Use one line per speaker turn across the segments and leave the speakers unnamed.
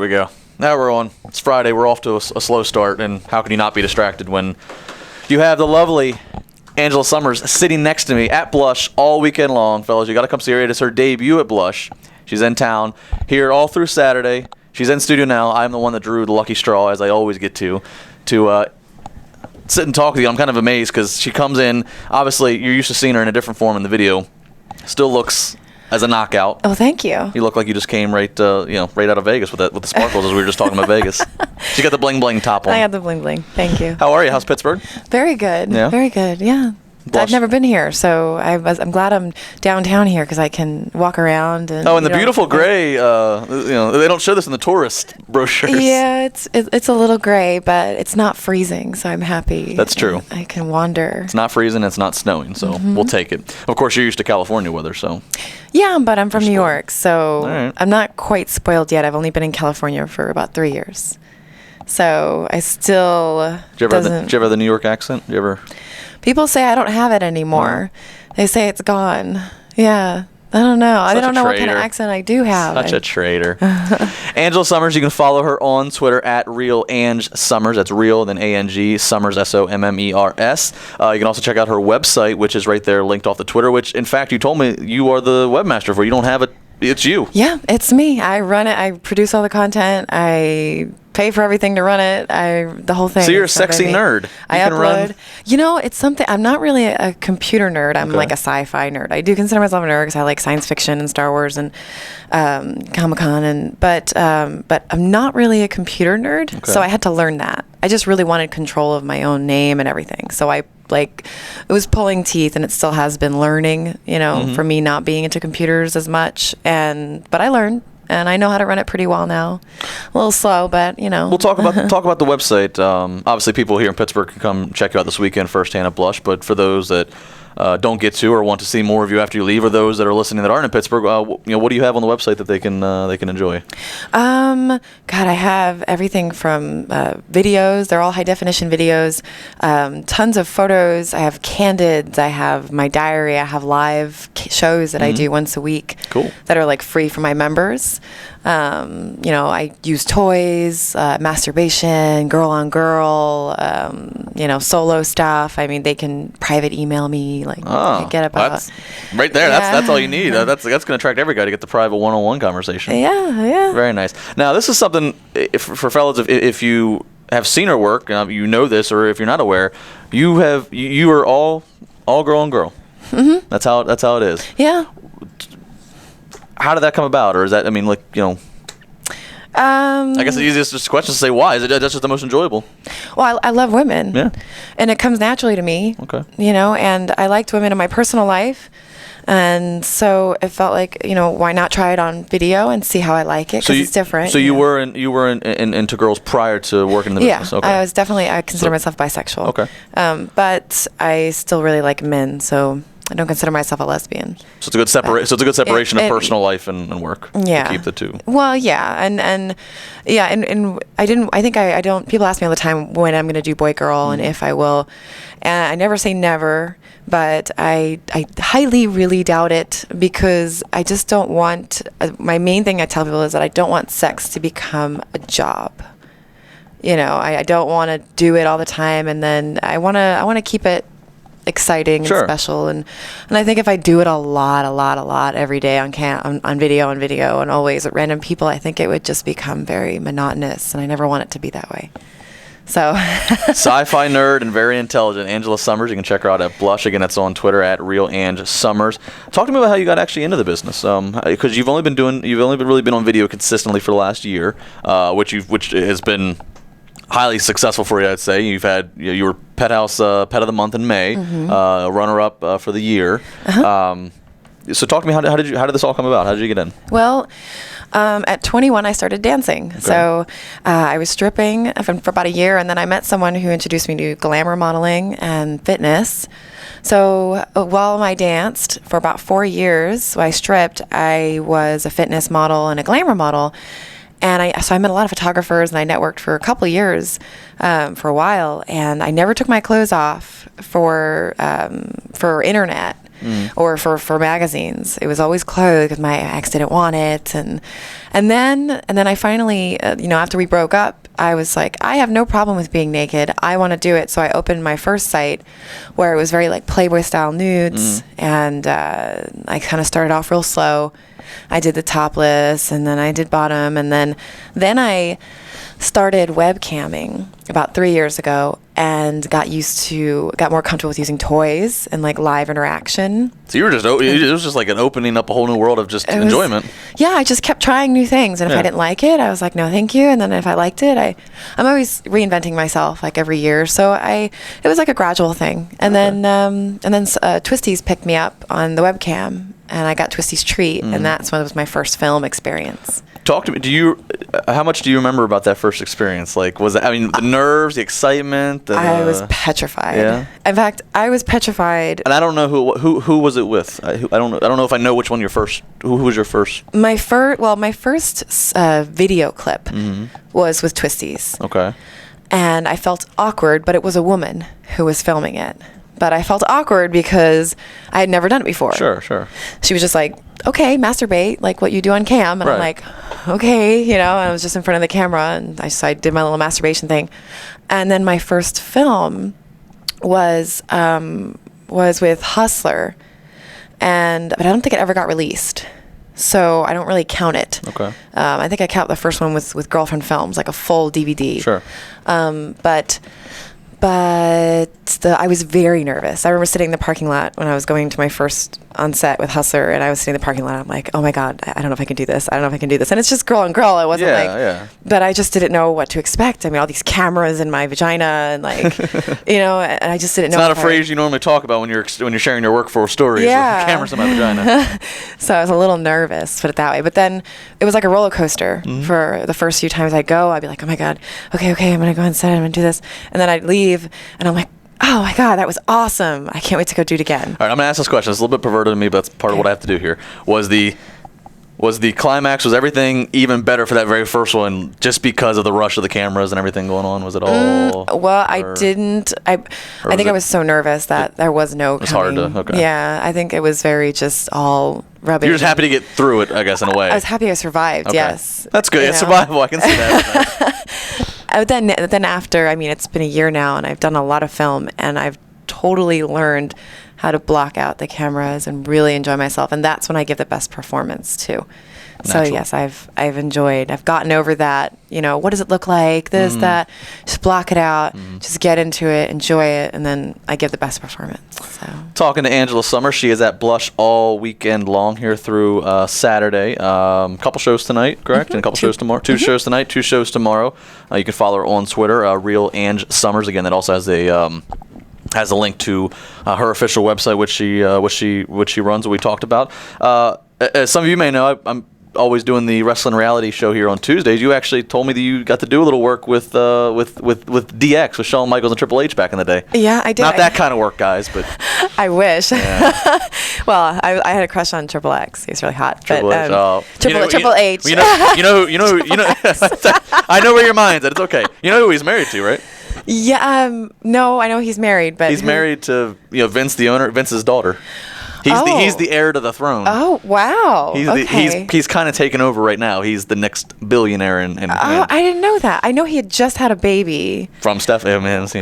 we go. Now we're on. It's Friday. We're off to a slow start, and how can you not be distracted when you have the lovely Angela Sommers sitting next to me at Blush all weekend long, fellas. You got to come see her. It is her debut at Blush. She's in town here all through Saturday. She's in studio now. I'm the one that drew the lucky straw, as I always get to sit and talk with you. I'm kind of amazed because she comes in. Obviously, you're used to seeing her in a different form in the video. Still looks as a knockout.
Oh, thank you.
You look like you just came right out of Vegas with the sparkles, as we were just talking about Vegas. She got the bling bling top on.
I got the bling bling. Thank you.
How are you? How's Pittsburgh?
Very good.
Yeah?
Very good. Yeah.
Blush.
I've never been here, so I'm glad I'm downtown here because I can walk around and.
Oh, and the beautiful gray. They don't show this in the tourist brochures.
Yeah, it's a little gray, but it's not freezing, so I'm happy.
That's true.
I can wander.
It's not freezing. It's not snowing, so we'll take it. Of course, you're used to California weather, so.
Yeah, but I'm from New York, so
right.
I'm not quite spoiled yet. I've only been in California for about 3 years, so I still.
Do you ever have the New York accent? Do you ever?
People say I don't have it anymore. They say it's gone. Yeah. I don't know. I don't know what kind of accent I do have.
Such a traitor. Angela Sommers, you can follow her on Twitter at RealAngSommers. That's real, then A-N-G, Sommers, S-O-M-M-E-R-S. You can also check out her website, which is right there linked off the Twitter, which, in fact, you told me you are the webmaster for. You don't have it. It's you.
Yeah, it's me. I run it. I produce all the content. I pay for everything to run it. The whole thing.
So you're a sexy nerd.
I upload. It's something. I'm not really a computer nerd. I'm like a sci-fi nerd. I do consider myself a nerd because I like science fiction and Star Wars and Comic-Con but I'm not really a computer nerd. Okay. So I had to learn that. I just really wanted control of my own name and everything. So it was pulling teeth, and it still has been learning, for me not being into computers as much. But I learned, and I know how to run it pretty well now. A little slow, but We'll
talk about the website. Obviously, people here in Pittsburgh can come check you out this weekend firsthand at Blush. But for those that don't get to or want to see more of you after you leave, or those that are listening that aren't in Pittsburgh, what do you have on the website that they can enjoy?
God, I have everything from videos. They're all high definition videos. Tons of photos. I have candids. I have my diary. I have live shows that I do once a week.
Cool.
That are free for my members. I use toys, masturbation, girl on girl, solo stuff. I mean, they can private email me, get about.
That's right there. Yeah. That's all you need. That's going to attract every guy to get the private one-on-one conversation.
Yeah.
Very nice. Now, this is something for fellas. If you have seen her work, you know this, or if you're not aware, you are all girl on girl. Mm-hmm. That's how it is.
Yeah.
How did that come about, or is that? I guess the easiest question is to say why. That's just the most enjoyable.
Well, I love women.
Yeah.
And it comes naturally to me.
Okay.
And I liked women in my personal life. And so it felt like, why not try it on video and see how I like it, because it's different.
So you were into girls prior to working in the business?
Yeah, okay. I consider myself bisexual.
Okay.
But I still really like men, so I don't consider myself a lesbian.
So it's a good separation of personal life and work.
Yeah.
To keep the two.
Well, yeah, and I don't. People ask me all the time when I'm going to do boy girl and if I will, and I never say never, but I highly really doubt it, because I just don't want. My main thing I tell people is that I don't want sex to become a job. I don't want to do it all the time, and then I want to keep it exciting and special, and I think if I do it a lot every day on video and always with random people, I think it would just become very monotonous, and I never want it to be that way. So
sci-fi nerd and very intelligent Angela Sommers. You can check her out at Blush. Again, that's on Twitter at RealAngSommers. Talk to me about how you got actually into the business, because you've only really been on video consistently for the last year, which has been highly successful for you, I'd say. You were Pet House Pet of the Month in May, runner-up for the year.
Uh-huh.
So talk to me, how did this all come about? How did you get in?
Well, at 21, I started dancing. Okay. So I was stripping for about a year, and then I met someone who introduced me to glamour modeling and fitness. So while I danced for about 4 years, I stripped, I was a fitness model and a glamour model. And I met a lot of photographers, and I networked for a couple of years, for a while, and I never took my clothes off for internet. or for magazines. It was always clothes because my ex didn't want it, and then I finally, after we broke up, I was like, I have no problem with being naked. I want to do it. So I opened my first site where it was very like Playboy style nudes, and I kind of started off real slow. I did the topless, and then I did bottom, and then I started webcamming about 3 years ago, and got more comfortable with using toys and like live interaction.
So you were just, it was just like an opening up a whole new world of just enjoyment.
Yeah, I just kept trying new things, and if I didn't like it, I was like, no, thank you. And then if I liked it, I'm always reinventing myself like every year. So it was like a gradual thing, and then Twisties picked me up on the webcam, and I got Twisty's Treat, and that's when it was my first film experience.
Talk to me. How much do you remember about that first experience? Like, was it, the nerves, the excitement?
I was petrified.
Yeah.
In fact, I was petrified.
And I don't know who was it with. I don't know if I know which one who was your first.
My first video clip was with Twisties.
Okay.
And I felt awkward, but it was a woman who was filming it. But I felt awkward because I had never done it before.
Sure.
She was just like, okay, masturbate, like what you do on cam. And I'm like, okay, and I was just in front of the camera, and I did my little masturbation thing. And then my first film was with Hustler, but I don't think it ever got released. So I don't really count it.
Okay.
I think I count the first one with Girlfriend Films, like a full DVD.
Sure.
But I was very nervous. I remember sitting in the parking lot when I was going to my first on set with Hustler, and I was sitting in the parking lot. I'm like, oh my God, I don't know if I can do this. And it's just girl on girl. It wasn't but I just didn't know what to expect. I mean, all these cameras in my vagina, and like, and I just didn't know.
It's not a phrase you normally talk about when you're sharing your workforce stories.
Yeah.
Cameras in my vagina.
So I was a little nervous, put it that way. But then it was like a roller coaster. For the first few times I'd go, I'd be like, oh my God, okay, I'm going to go on set, I'm going to do this. And then I'd leave, and I'm like, oh my God, that was awesome. I can't wait to go do it again.
All right, I'm going to ask this question. It's a little bit perverted to me, but that's part of what I have to do here. Was the climax, was everything even better for that very first one just because of the rush of the cameras and everything going on? Was it all?
Well, I didn't. I think I was so nervous that there was no. It was
hard to. Okay.
Yeah, I think it was very just all rubbing.
You're just happy to get through it, I guess, in a way.
I was happy I survived.
Okay.
Yes.
That's good. It's survival. I can see that.
Then after, it's been a year now, and I've done a lot of film, and I've totally learned how to block out the cameras and really enjoy myself, and that's when I give the best performance too. Natural. So yes, I've gotten over that. What does it look like? This, that. Just block it out. Just get into it, enjoy it, and then I give the best performance. So.
Talking to Angela Sommers, she is at Blush all weekend long here through Saturday. Couple shows tonight, correct? And a couple shows tomorrow. 2 shows tonight, 2 shows tomorrow. You can follow her on Twitter, Real Ange Sommers. Again, that also has a link to her official website, which she runs, that we talked about. As some of you may know, I'm always doing the wrestling reality show here on Tuesdays. You actually told me that you got to do a little work with DX, with Shawn Michaels and Triple H back in the day.
Yeah, I did.
Not that kind of work, guys, but
I wish.
Yeah.
Well, I had a crush on Triple X. He's really hot.
Triple H.
Triple H.
You know. I know where your mind's at. It's okay. You know who he's married to, right?
Yeah. No, I know he's married, but
he's married to Vince, the owner, Vince's daughter. He's the heir to the throne.
Oh, wow.
He's kind of taken over right now. He's the next billionaire in
I didn't know that. I know he had just had a baby
from Stephanie.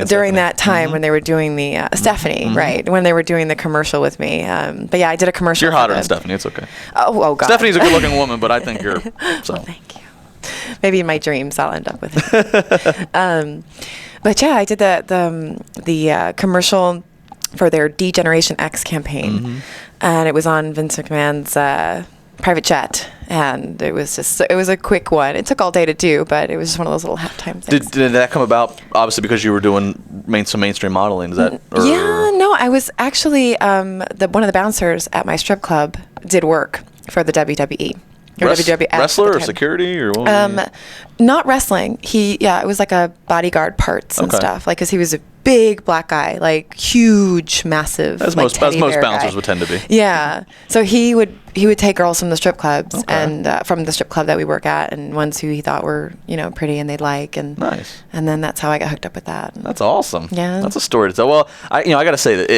During that time when they were doing the Stephanie, right? When they were doing the commercial with me. But yeah, I did a commercial.
You're hotter than Stephanie. It's okay.
Oh God.
Stephanie's a good-looking woman, but I think you're. So.
Well, thank you. Maybe in my dreams I'll end up with it. But yeah, I did the commercial for their D-Generation X campaign, and it was on Vince McMahon's private jet, and it was a quick one. It took all day to do, but it was just one of those little halftime things.
Did that come about obviously because you were doing some mainstream modeling? Is that?
Yeah, no, I was actually one of the bouncers at my strip club did work for the WWE.
Wrestler or security or what?
Not wrestling. It was like a bodyguard parts and stuff. Like, 'cause he was a big black guy, like huge, massive.
As most bouncers would tend to be.
Yeah. So he would take girls from the strip clubs and from the strip club that we work at, and ones who he thought were pretty and they'd like, and
nice.
And then that's how I got hooked up with that.
That's awesome.
Yeah.
That's a story to tell. Well, I got to say that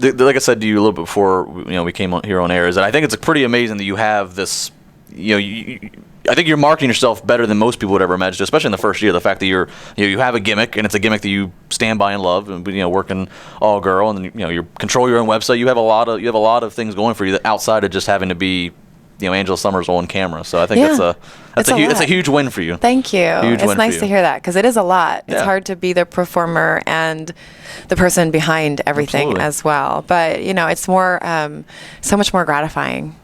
like I said to you a little bit before, we came on here on air, is that I think it's pretty amazing that you have this. I think you're marketing yourself better than most people would ever imagine, especially in the first year. The fact that you have a gimmick, and it's a gimmick that you stand by and love, and working all girl, and then you control your own website. You have a lot of things going for you that outside of just having to be Angela Sommers on camera. So I think it's a huge win for you.
Thank you. It's nice to hear that, because it is a lot. It's hard to be the performer and the person behind everything as well. But it's more, so much more gratifying